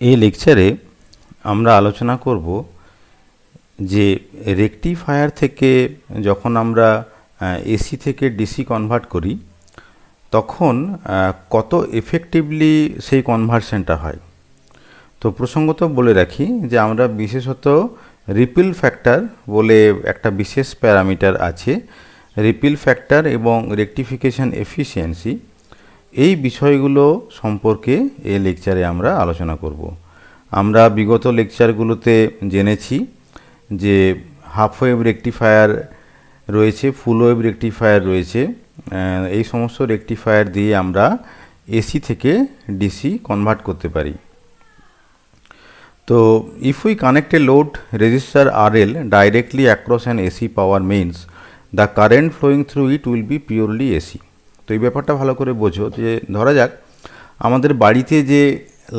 এই লেকচারে আমরা আলোচনা করব যে রেকটিফায়ার থেকে যখন আমরা এসি থেকে ডিসি কনভার্ট করি তখন কত এফেক্টিভলি সেই কনভার্সনটা হয়। তো প্রসঙ্গত বলে রাখি যে আমরা বিশেষত রিপিল ফ্যাক্টর বলে একটা বিশেষ প্যারামিটার আছে, রিপিল ফ্যাক্টর এবং রেকটিফিকেশন এফিসিয়েন্সি, এই বিষয়গুলো সম্পর্কে এই লেকচারে আমরা আলোচনা করব। আমরা বিগত লেকচারগুলোতে জেনেছি যে হাফ ওয়েভ রেকটিফায়ার রয়েছে, ফুল ওয়েভ রেকটিফায়ার রয়েছে। এই সমস্ত রেকটিফায়ার দিয়ে আমরা এসি থেকে ডিসি কনভার্ট করতে পারি। তো if we connect a load resistor RL directly across an AC power mains, the current flowing through it will be purely AC. তো এই ব্যাপারটা ভালো করে বোঝো যে ধরা যাক আমাদের বাড়িতে যে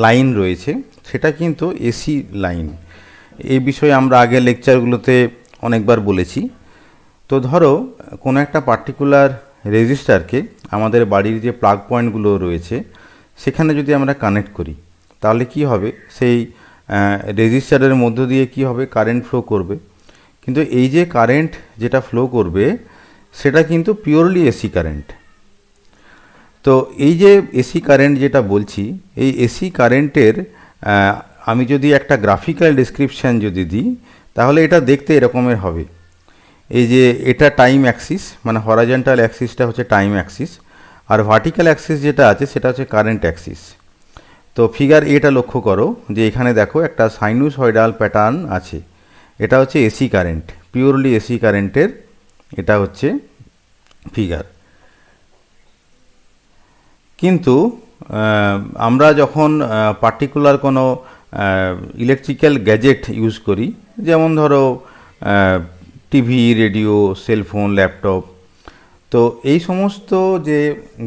লাইন রয়েছে সেটা কিন্তু এসি লাইন। এই বিষয়ে আমরা আগের লেকচারগুলোতে অনেকবার বলেছি। তো ধরো কোনো একটা পার্টিকুলার রেজিস্টারকে আমাদের বাড়ির যে প্লাগ পয়েন্টগুলো রয়েছে সেখানে যদি আমরা কানেক্ট করি তাহলে কি হবে, সেই রেজিস্টারের মধ্য দিয়ে কি হবে, কারেন্ট ফ্লো করবে। কিন্তু এই যে কারেন্ট যেটা ফ্লো করবে সেটা কিন্তু পিওরলি এসি কারেন্ট। তো এই যে এসি কারেন্ট যেটা বলছি, এই এসি কারেন্টের আমি যদি একটা গ্রাফিক্যাল ডেসক্রিপশান যদি দিই তাহলে এটা দেখতে এরকমের হবে। এই যে এটা টাইম অ্যাক্সিস, মানে হরাইজন্টাল অ্যাক্সিসটা হচ্ছে টাইম অ্যাক্সিস, আর ভার্টিক্যাল অ্যাক্সিস যেটা আছে সেটা হচ্ছে কারেন্ট অ্যাক্সিস। তো ফিগার এটা লক্ষ্য করো যে এখানে দেখো একটা সাইনুসয়েডাল প্যাটার্ন আছে, এটা হচ্ছে এসি কারেন্ট, পিওরলি এসি কারেন্টের এটা হচ্ছে ফিগার। কিন্তু আমরা যখন পার্টিকুলার কোনো ইলেকট্রিক্যাল গ্যাজেট ইউজ করি, যেমন ধরো টিভি, রেডিও, সেলফোন, ল্যাপটপ, তো এই সমস্ত যে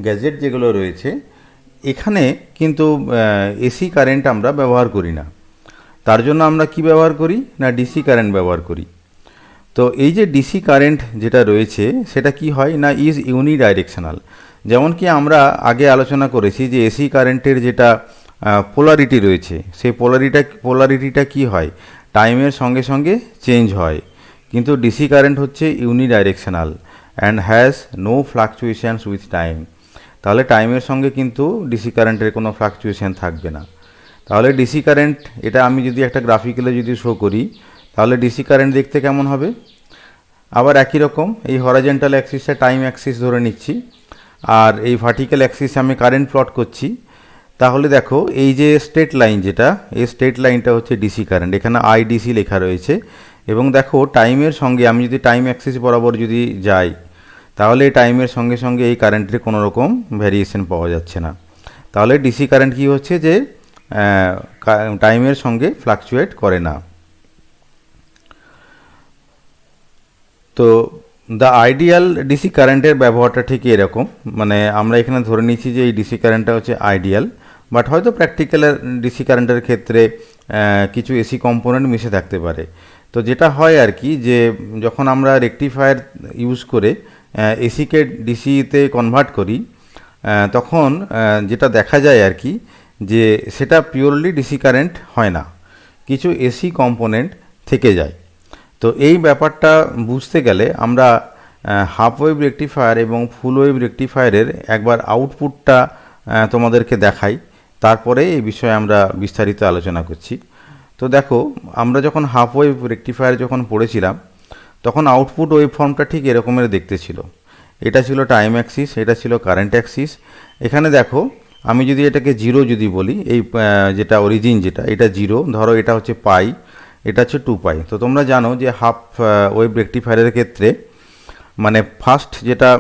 গ্যাজেট যেগুলো রয়েছে এখানে কিন্তু এসি কারেন্ট আমরা ব্যবহার করি না। তার জন্য আমরা কি ব্যবহার করি না, ডিসি কারেন্ট ব্যবহার করি। তো এই যে ডিসি কারেন্ট যেটা রয়েছে সেটা কি হয় না, ইজ ইউনিডাইরেকশনাল। যেমন কি আমরা আগে আলোচনা করেছি যে এসি কারেন্টের যেটা পোলারিটি রয়েছে সেই পোলারিটিটা কি হয়, টাইমের সঙ্গে সঙ্গে চেঞ্জ হয়। কিন্তু ডিসি কারেন্ট হচ্ছে unidirectional and has no fluctuations with time. তাহলে টাইমের সঙ্গে কিন্তু ডিসি কারেন্টের কোনো ফ্লাকচুয়েশন থাকবে না। তাহলে ডিসি কারেন্ট এটা আমি যদি একটা গ্রাফিক্যালে যদি শো করি তাহলে ডিসি কারেন্ট দেখতে কেমন হবে। আবার একই রকম এই হরাইজন্টাল অ্যাক্সিসটা টাইম অ্যাক্সিস ধরে নিচ্ছি, আর এই ভার্টিক্যাল অ্যাক্সিসে আমি কারেন্ট প্লট করছি। তাহলে দেখো এই যে স্ট্রেট লাইন যেটা, এই স্ট্রেট লাইনটা হচ্ছে ডিসি কারেন্ট, এখানে আইডিসি লেখা রয়েছে। এবং দেখো টাইমের সঙ্গে আমি যদি টাইম অ্যাক্সিস বরাবর যদি যাই তাহলে টাইমের সঙ্গে সঙ্গে এই কারেন্টের কোনো রকম ভ্যারিয়েশন পাওয়া যাচ্ছে না। তাহলে ডিসি কারেন্ট কি হচ্ছে যে টাইমের সঙ্গে ফ্লাকচুয়েট করে না। তো দ্য আইডিয়াল ডিসি কারেন্টের ব্যবহারটা ঠিক এরকম, মানে আমরা এখানে ধরে নিচ্ছি যে এই ডিসি কারেন্টটা হচ্ছে আইডিয়াল, বাট হয়তো প্র্যাকটিক্যালের ডিসি কারেন্টের ক্ষেত্রে কিছু এসি কম্পোনেন্ট মিশে থাকতে পারে। তো যেটা হয় আর কি, যে যখন আমরা রেকটিফায়ার ইউজ করে এসিকে ডিসিতে কনভার্ট করি তখন যেটা দেখা যায় আর কি, যে সেটা পিওরলি ডিসি কারেন্ট হয় না, কিছু এসি কম্পোনেন্ট থেকে যায়। তো এই ব্যাপারটা বুঝতে গেলে আমরা হাফ ওয়েভ রেকটিফায়ার এবং ফুল ওয়েভ রেকটিফায়ারের একবার আউটপুটটা তোমাদেরকে দেখাই, তারপরে এই বিষয়ে আমরা বিস্তারিত আলোচনা করছি। তো দেখো আমরা যখন হাফ ওয়েভ রেকটিফায়ার যখন পড়েছিলাম তখন আউটপুট ওয়েভ ফর্মটা ঠিক এরকমের দেখতে ছিল। এটা ছিল টাইম অ্যাক্সিস, এটা ছিল কারেন্ট অ্যাক্সিস। এখানে দেখো আমি যদি এটাকে জিরো যদি বলি, এই যেটা অরিজিন যেটা এটা জিরো, ধরো এটা হচ্ছে পাই, এটা হচ্ছে 2 পাই। তো তোমরা জানো যে হাফ ওয়েভ রেকটিফায়ারের ক্ষেত্রে মানে ফার্স্ট যেটা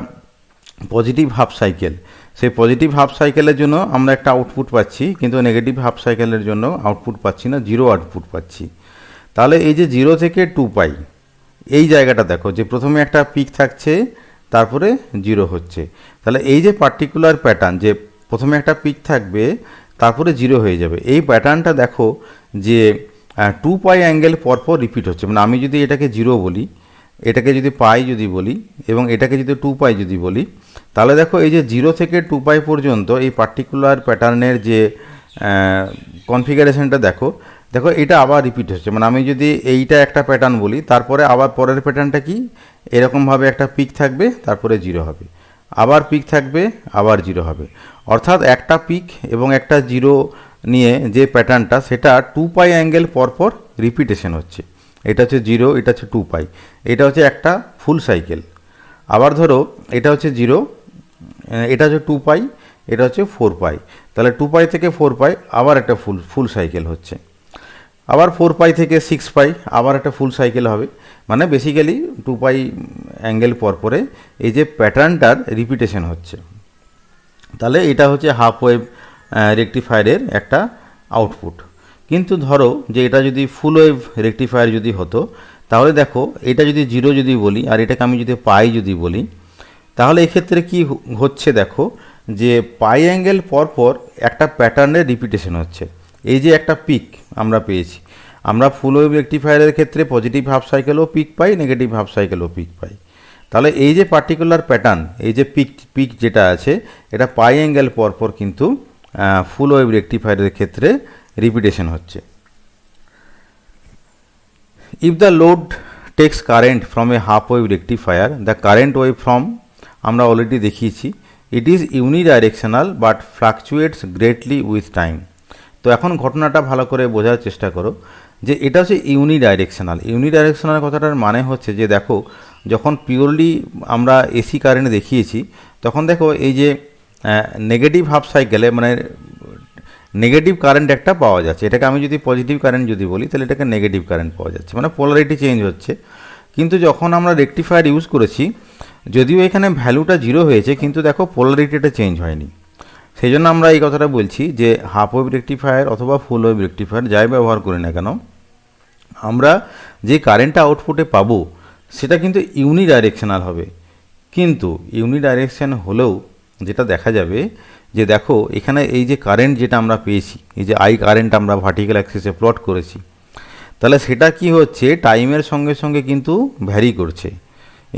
পজিটিভ হাফ সাইকেল, সেই পজিটিভ হাফ সাইকেলের জন্য আমরা একটা আউটপুট পাচ্ছি, কিন্তু নেগেটিভ হাফ সাইকেলের জন্য আউটপুট পাচ্ছি না, জিরো আউটপুট পাচ্ছি। তাহলে এই যে 0 থেকে 2 পাই এই জায়গাটা দেখো যে প্রথমে একটা পিক থাকছে তারপরে 0 হচ্ছে। তাহলে এই যে পার্টিকুলার প্যাটার্ন, যে প্রথমে একটা পিক থাকবে তারপরে 0 হয়ে যাবে, এই প্যাটার্নটা দেখো যে 2 পাই অ্যাঙ্গেল পরপর রিপিট হচ্ছে। মানে আমি যদি এটাকে 0 বলি, এটাকে যদি পাই যদি বলি এবং এটাকে যদি 2 পাই যদি বলি, তাহলে দেখো এই যে 0 থেকে 2 পাই পর্যন্ত এই পার্টিকুলার প্যাটার্নের যে কনফিগারেশনটা দেখো, দেখো এটা আবার রিপিট হচ্ছে, মানে আমি যদি এইটা একটা প্যাটার্ন বলি, তারপরে আবার পরের প্যাটার্নটা কি, এরকমভাবে একটা পিক থাকবে, তারপরে জিরো হবে, আবার পিক থাকবে, আবার জিরো হবে। অর্থাৎ একটা পিক এবং একটা জিরো নিয়ে যে প্যাটার্নটা, সেটা 2π অ্যাঙ্গেল পরপর রিপিটেশন হচ্ছে। এটা হচ্ছে জিরো, এটা হচ্ছে 2π, এটা হচ্ছে একটা ফুল সাইকেল। আবার ধরো এটা হচ্ছে জিরো, এটা হচ্ছে 2π, এটা হচ্ছে 4π, তাহলে 2π থেকে 4π আবার একটা ফুল সাইকেল হচ্ছে। আবার 4π থেকে 6π আবার একটা ফুল সাইকেল হবে। মানে বেসিক্যালি 2π অ্যাঙ্গেল পরপরে এই যে প্যাটার্নটার রিপিটেশন হচ্ছে। তাহলে এটা হচ্ছে হাফ ওয়েভ রেকটিফায়ারের একটা আউটপুট। কিন্তু ধরো যে এটা যদি ফুল ওয়েভ রেকটিফায়ার যদি হতো, তাহলে দেখো এটা যদি জিরো যদি বলি আর এটাকে আমি যদি পাই যদি বলি, তাহলে এক্ষেত্রে কি হচ্ছে দেখো, যে পাই অ্যাঙ্গেল পরপর একটা প্যাটার্নের রিপিটেশন হচ্ছে। এই যে একটা পিক আমরা পেয়েছি, আমরা ফুল ওয়েভ রেকটিফায়ারের ক্ষেত্রে পজিটিভ হাফ সাইকেলও পিক পাই, নেগেটিভ হাফ সাইকেলও পিক পাই। তাহলে এই যে পার্টিকুলার প্যাটার্ন, এই যে পিক যেটা আছে, এটা পাই অ্যাঙ্গেল পরপর কিন্তু ফুল ওয়েভ রেকটিফায়ারের ক্ষেত্রে রিপিটেশন হচ্ছে। If the load takes current from a half wave rectifier, the current waveform আমরা অলরেডি দেখিয়েছি, it is unidirectional but fluctuates greatly with time. তো এখন ঘটনাটা ভালো করে বোঝার চেষ্টা করো, যে এটা হচ্ছে ইউনিডাইরেকশনাল। ইউনিডাইরেকশনাল কথাটার মানে হচ্ছে যে দেখো, যখন পিওরলি আমরা এসি কারেন্ট দেখিয়েছি, তখন দেখো এই যে নেগেটিভ হাফ সাইকেলে মানে নেগেটিভ কারেন্ট একটা পাওয়া যাচ্ছে। এটাকে আমি যদি পজিটিভ কারেন্ট যদি বলি, তাহলে এটাকে নেগেটিভ কারেন্ট পাওয়া যাচ্ছে, মানে পোলারিটি চেঞ্জ হচ্ছে। কিন্তু যখন আমরা রেকটিফায়ার ইউজ করেছি, যদিও এখানে ভ্যালুটা জিরো হয়েছে, কিন্তু দেখো পোলারিটিটা চেঞ্জ হয়নি। সেই জন্য আমরা এই কথাটা বলছি যে হাফ ওয়েভ রেকটিফায়ার অথবা ফুল ওয়েভ রেকটিফায়ার যাই ব্যবহার করি না কেন, আমরা যে কারেন্টটা আউটপুটে পাবো সেটা কিন্তু ইউনিডাইরেকশনাল হবে। কিন্তু ইউনিডাইরেকশন হলেও যেটা দেখা যাবে, যে দেখো এখানে এই যে কারেন্ট যেটা আমরা পেয়েছি, এই যে আই কারেন্ট আমরা ভার্টিক্যাল অ্যাক্সিসে প্লট করেছি, তাহলে সেটা কি হচ্ছে, টাইমের সঙ্গে সঙ্গে কিন্তু ভ্যারি করছে।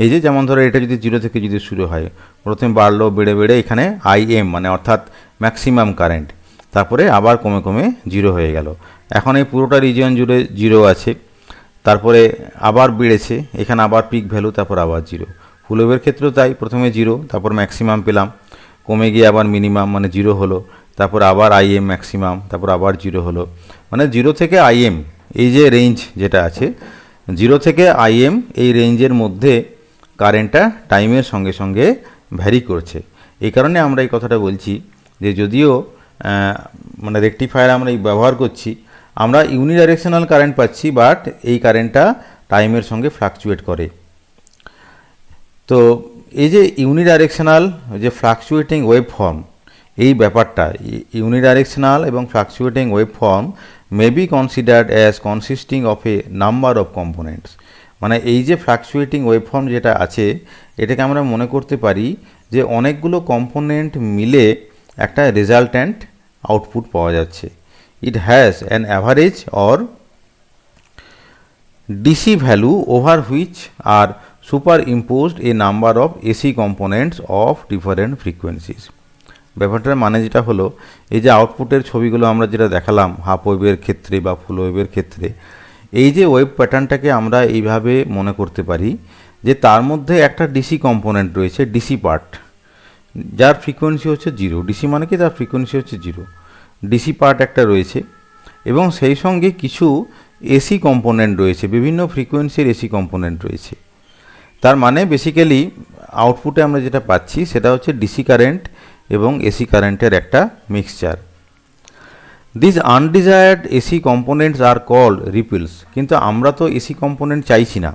এই যে যেমন ধরো এটা যদি জিরো থেকে যদি শুরু হয়, প্রথমে বাড়লো, বেড়ে বেড়ে এখানে আইএম মানে অর্থাৎ ম্যাক্সিমাম কারেন্ট, তারপরে আবার কমে কমে জিরো হয়ে গেল। এখন এই পুরোটা রিজিয়ন জুড়ে জিরো আছে, তারপরে আবার বেড়েছে, এখানে আবার পিক ভ্যালু, তারপর আবার জিরো। ফুল ওয়েভের ক্ষেত্রেও তাই, প্রথমে জিরো, তারপর ম্যাক্সিমাম পেলাম, কমে গিয়ে আবার মিনিমাম মানে জিরো হলো, তারপর আবার আইএম ম্যাক্সিমাম, তারপর আবার জিরো হলো। মানে জিরো থেকে আইএম এই যে রেঞ্জ যেটা আছে, জিরো থেকে আইএম এই রেঞ্জের মধ্যে কারেন্টটা টাইমের সঙ্গে সঙ্গে ভ্যারি করছে। এই কারণে আমরা এই কথাটা বলছি যে যদিও মানে রেকটিফায়ার আমরা ব্যবহার করছি, আমরা ইউনিডাইরেকশনাল কারেন্ট পাচ্ছি, বাট এই কারেন্টটা টাইমের সঙ্গে ফ্লাকচুয়েট করে। তো এই যে ইউনিডাইরেকশনাল যে ফ্লাকচুয়েটিং ওয়েভ ফর্ম, এই ব্যাপারটা ইউনিডাইরেকশনাল এবং fluctuating wave form may be considered as consisting of A number of components. মানে এই যে ফ্লাকচুয়েটিং ওয়েভ ফর্ম যেটা আছে, এটাকে আমরা মনে করতে পারি যে অনেকগুলো কম্পোনেন্ট মিলে একটা রেজাল্ট্যান্ট আউটপুট পাওয়া যাচ্ছে। It has an average or DC value over which are superimposed A number of AC components of different frequencies. ব্যাপারটার মানে যেটা হলো, এই যে আউটপুটের ছবিগুলো আমরা যেটা দেখালাম হাফ ওয়েভের ক্ষেত্রে বা ফুল ওয়েভের ক্ষেত্রে, এই যে ওয়েভ প্যাটার্নটাকে আমরা এইভাবে মনে করতে পারি যে তার মধ্যে একটা ডিসি কম্পোনেন্ট রয়েছে, ডিসি পার্ট, যার ফ্রিকোয়েন্সি হচ্ছে জিরো। ডিসি মানে কি, তার ফ্রিকোয়েন্সি হচ্ছে জিরো। ডিসি পার্ট একটা রয়েছে, এবং সেই সঙ্গে কিছু এসি কম্পোনেন্ট রয়েছে, বিভিন্ন ফ্রিকোয়েন্সির এসি কম্পোনেন্ট রয়েছে। তার মানে বেসিক্যালি আউটপুটে আমরা যেটা পাচ্ছি সেটা হচ্ছে ডিসি কারেন্ট এবং এসি কারেন্টের একটা mixture. This undesired AC components are called ripples. কিন্তু আমরা তো এসি কম্পোনেন্ট চাইছি না,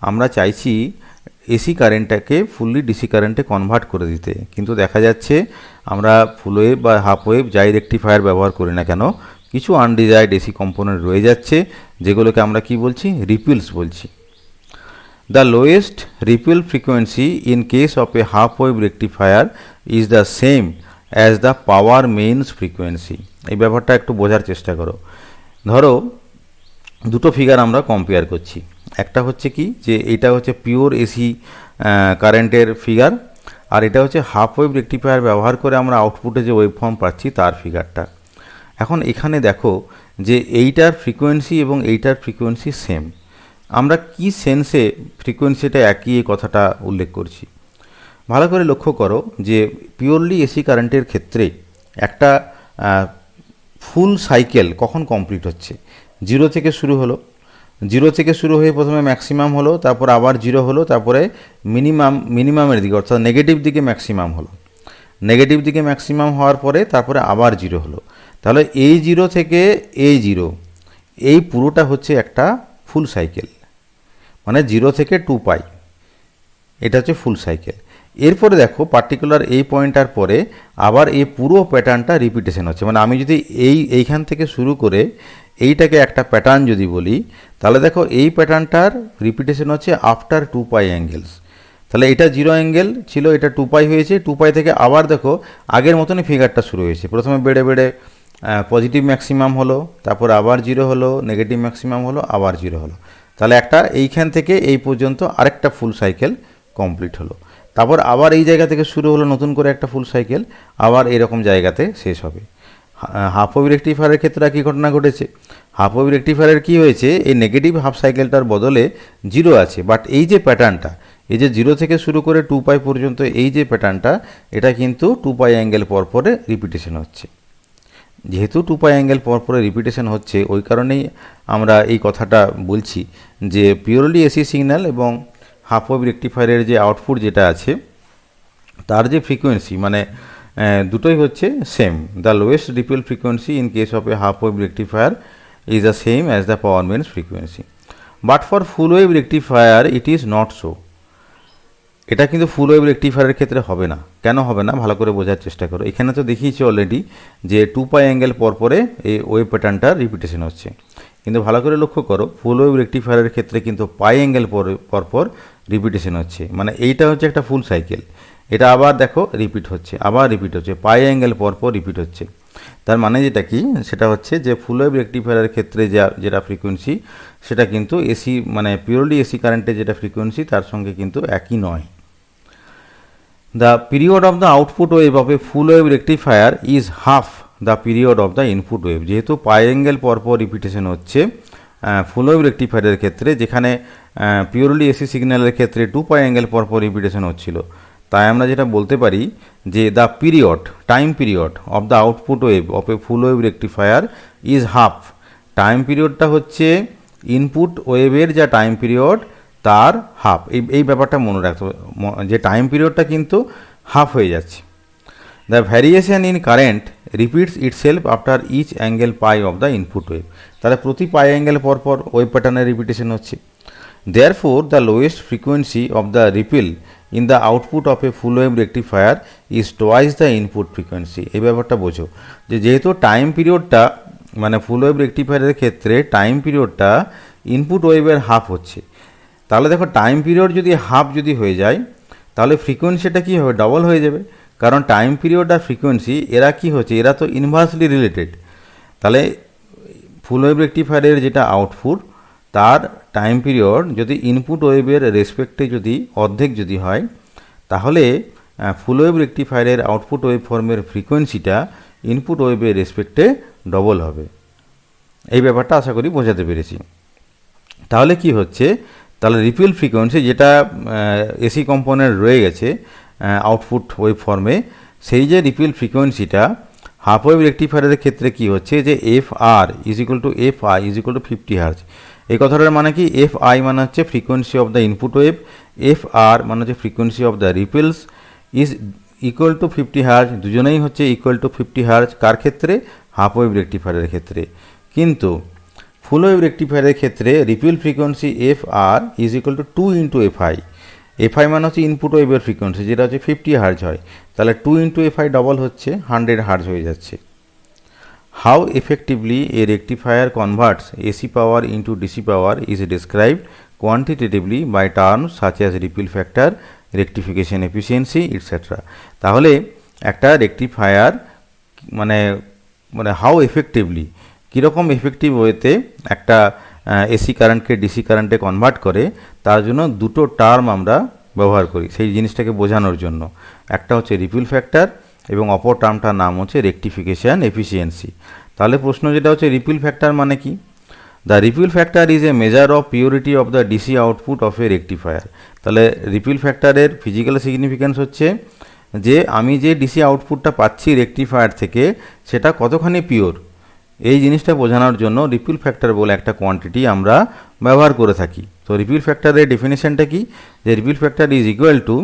আমরা চাইছি এসি কারেন্টটাকে ফুললি ডিসি কারেন্টে কনভার্ট করে দিতে। কিন্তু দেখা যাচ্ছে আমরা ফুল ওয়েভ বা হাফ ওয়েভ যাই রেকটিফায়ার ব্যবহার করি না কেন, কিছু আনডিজায়ার্ড এসি কম্পোনেন্ট রয়ে যাচ্ছে, যেগুলোকে আমরা কি বলছি, রিপেলস বলছি। The lowest ripple frequency in case of a half wave rectifier is the same as the power mains frequency. এই ব্যাপারটা একটু বোঝার চেষ্টা করো। ধরো দুটো ফিগার আমরা কম্পেয়ার করছি, একটা হচ্ছে কি যে এটা হচ্ছে পিওর এসি কারেন্টের ফিগার, আর এটা হচ্ছে হাফ ওয়েভ রেকটিফায়ার ব্যবহার করে আমরা আউটপুটে যে ওয়েভ ফর্ম পাচ্ছি তার ফিগারটা। এখন এখানে দেখো যে এইটার ফ্রিকোয়েন্সি এবং এইটার ফ্রিকোয়েন্সি সেম। আমরা কি সেন্সে ফ্রিকোয়েন্সিটা একই এই কথাটা উল্লেখ করছি, ভালো করে লক্ষ্য করো যে পিওরলি এসি কারেন্টের ক্ষেত্রে একটা ফুল সাইকেল কখন কমপ্লিট হচ্ছে, জিরো থেকে শুরু হলো, জিরো থেকে শুরু হয়ে প্রথমে ম্যাক্সিমাম হলো, তারপর আবার জিরো হলো, তারপরে মিনিমামের দিকে অর্থাৎ নেগেটিভ দিকে ম্যাক্সিমাম হলো, নেগেটিভ দিকে ম্যাক্সিমাম হওয়ার পরে তারপরে আবার জিরো হলো। তাহলে এই জিরো থেকে এই জিরো, এই পুরোটা হচ্ছে একটা ফুল সাইকেল, মানে জিরো থেকে 2π, এটা হচ্ছে ফুল সাইকেল। এরপরে দেখো পার্টিকুলার এই পয়েন্টটার পরে আবার এই পুরো প্যাটার্নটা রিপিটেশন হচ্ছে। মানে আমি যদি এইখান থেকে শুরু করে এইটাকে একটা প্যাটার্ন যদি বলি, তাহলে দেখো এই প্যাটার্নটার রিপিটেশন হচ্ছে আফটার 2π অ্যাঙ্গেলস। তাহলে এটা জিরো অ্যাঙ্গেল ছিল, এটা 2π হয়েছে, 2π থেকে আবার দেখো আগের মতনই ফিগারটা শুরু হয়েছে, প্রথমে বেড়ে বেড়ে পজিটিভ ম্যাক্সিমাম হলো, তারপর আবার জিরো হলো, নেগেটিভ ম্যাক্সিমাম হলো, আবার জিরো হলো। তাহলে একটা এইখান থেকে এই পর্যন্ত আরেকটা ফুল সাইকেল কমপ্লিট হলো। তারপর আবার এই জায়গা থেকে শুরু হলো নতুন করে একটা ফুল সাইকেল, আবার এরকম জায়গাতে শেষ হবে। হাফ ওয়েভ রেকটিফায়ারের ক্ষেত্রে কী ঘটনা ঘটেছে, হাফ ওয়েভ রেকটিফায়ারের কী হয়েছে, এই নেগেটিভ হাফ সাইকেলটার বদলে জিরো আছে, বাট এই যে প্যাটার্নটা, এই যে জিরো থেকে শুরু করে 2π পর্যন্ত এই যে প্যাটার্নটা, এটা কিন্তু 2π অ্যাঙ্গেল পরপরে রিপিটেশন হচ্ছে। যেহেতু 2π অ্যাঙ্গেল পরপরে রিপিটেশন হচ্ছে, ওই কারণেই আমরা এই কথাটা বলছি যে পিওরলি এসি সিগন্যাল এবং হাফ ওয়েভ রেকটিফায়ারের যে আউটপুট যেটা আছে তার যে ফ্রিকোয়েন্সি, মানে দুটোই হচ্ছে same. The lowest repel frequency in case of A half wave rectifier is the same as the power means frequency, but for full wave rectifier it is not so. এটা কিন্তু ফুল wave রেকটিফায়ারের ক্ষেত্রে হবে না। কেন হবে না, ভালো করে বোঝার চেষ্টা করো। এখানে তো দেখিয়েছি অলরেডি যে 2π অ্যাঙ্গেল পরপরে এই ওয়েভ প্যাটার্নটার রিপিটেশন হচ্ছে, কিন্তু ভালো করে লক্ষ্য করো ফুল ওয়েভ রেকটিফায়ারের ক্ষেত্রে কিন্তু পাই অ্যাঙ্গেল পরপর রিপিটেশন হচ্ছে। মানে এইটা হচ্ছে একটা ফুল সাইকেল, এটা আবার দেখো রিপিট হচ্ছে, আবার রিপিট হচ্ছে, পাই অ্যাঙ্গেল পরপর রিপিট হচ্ছে। তার মানে যেটা কি, সেটা হচ্ছে যে ফুল ওয়েভ রেকটিফায়ারের ক্ষেত্রে যেটা ফ্রিকোয়েন্সি সেটা কিন্তু এসি মানে পিওরলি এসি কারেন্টের যেটা ফ্রিকোয়েন্সি তার সঙ্গে কিন্তু একই নয়। The period of the output wave of a full wave rectifier is half the period of the input wave। যেহেতু পাই অ্যাঙ্গেল পরপর রিপিটেশন হচ্ছে ফুল ওয়েভ রেকটিফায়ারের ক্ষেত্রে, যেখানে পিওরলি এসি সিগন্যালের ক্ষেত্রে 2π অ্যাঙ্গেল পরপর রিপিটেশন হচ্ছিল, তাই আমরা যেটা বলতে পারি যে the period time period of the output wave of a full wave rectifier is half. Time পিরিয়ডটা হচ্ছে ইনপুট ওয়েভের যা টাইম পিরিয়ড তার হাফ। এই ব্যাপারটা মনে রাখতে হবে যে টাইম পিরিয়ডটা কিন্তু হাফ হয়ে যাচ্ছে। The variation in current repeats itself after each angle pi of the input wave. তাহলে প্রতি পাই অ্যাঙ্গেল পরপর ওয়েভ প্যাটার্নের রিপিটেশন হচ্ছে। Therefore the lowest frequency of the ripple in the output of a full wave rectifier is twice the input frequency. এই ব্যাপারটা বোঝো যে যেহেতু টাইম পিরিয়ডটা মানে ফুল ওয়েভ রেকটিফায়ারের ক্ষেত্রে টাইম পিরিয়ডটা ইনপুট ওয়েভের হাফ হচ্ছে, তাহলে দেখো টাইম পিরিয়ড যদি হাফ যদি হয়ে যায় তাহলে ফ্রিকোয়েন্সিটা কী হবে, ডবল হয়ে যাবে। কারণ টাইম পিরিয়ড আর ফ্রিকোয়েন্সি এরা কি হচ্ছে, এরা তো ইনভার্সলি রিলেটেড। তাহলে ফুল ওয়েভ রেকটিফায়ারের যেটা আউটপুট তার টাইম পিরিয়ড যদি ইনপুট ওয়েভের রেসপেক্টে যদি অর্ধেক যদি হয়, তাহলে ফুল ওয়েভ রেকটিফায়ারের আউটপুট ওয়েভ ফর্মের ফ্রিকোয়েন্সিটা ইনপুট ওয়েভের রেসপেক্টে ডবল হবে। এই ব্যাপারটা আশা করি বোঝাতে পেরেছি। তাহলে কি হচ্ছে, তাহলে রিপিল ফ্রিকোয়েন্সি যেটা এসি কম্পোনেন্ট রয়ে গেছে আউটপুট ওয়েভ ফর্মে, সেই যে রিপিল ফ্রিকোয়েন্সিটা হাফ ওয়েভ রেকটিফায়ারের ক্ষেত্রে কি হচ্ছে যে F R is equal to F I is equal to 50 hertz. এই কথাটার মানে কি, এফ আই মানে হচ্ছে frequency of the input wave, F R মানে হচ্ছে frequency of the ripples is equal to 50 hertz. দুজনেই হচ্ছে ইকুয়াল টু 50 হার্জ কার ক্ষেত্রে, হাফ ওয়েভ রেকটিফায়ারের ক্ষেত্রে। কিন্তু ফুল ওয়েভ রেকটিফায়ারের ক্ষেত্রে ripple frequency F R is equal to 2 into F I. F I মানে হচ্ছে ইনপুট ওয়েভের ফ্রিকোয়েন্সি যেটা হচ্ছে 50 হার্জ হয়, তাহলে 2 ইন্টু এফ আই ডবল হচ্ছে 100 হার্জ হয়ে যাচ্ছে। How effectively a rectifier converts AC power into DC power is described quantitatively by terms such as ripple factor, rectification efficiency etcetera. তাহলে একটা রেকটিফায়ার মানে মানে হাউ এফেক্টিভলি, কীরকম এফেক্টিভ ওয়েতে একটা এসি কারেন্টকে ডিসি কারেন্টে কনভার্ট করে, তার জন্য দুটো টার্ম আমরা ব্যবহার করি সেই জিনিসটাকে বোঝানোর জন্য। একটা হচ্ছে রিপিল ফ্যাক্টর এবং অপর টার্মটার নাম হচ্ছে রেকটিফিকেশান এফিসিয়েন্সি। তাহলে প্রশ্ন যেটা হচ্ছে রিপিল ফ্যাক্টর মানে কি? The repeal factor is a measure of purity of the DC output of A rectifier. তাহলে রিপিল ফ্যাক্টরের ফিজিক্যাল সিগনিফিক্যান্স হচ্ছে যে আমি যে ডিসি আউটপুটটা পাচ্ছি রেকটিফায়ার থেকে সেটা কতখানি পিওর, এই জিনিসটা বোঝানোর জন্য রিপিল ফ্যাক্টর বলে একটা কোয়ান্টিটি আমরা ব্যবহার করে থাকি। তো রিপিল ফ্যাক্টরের ডেফিনেশনটা কি? যে ripple factor is equal to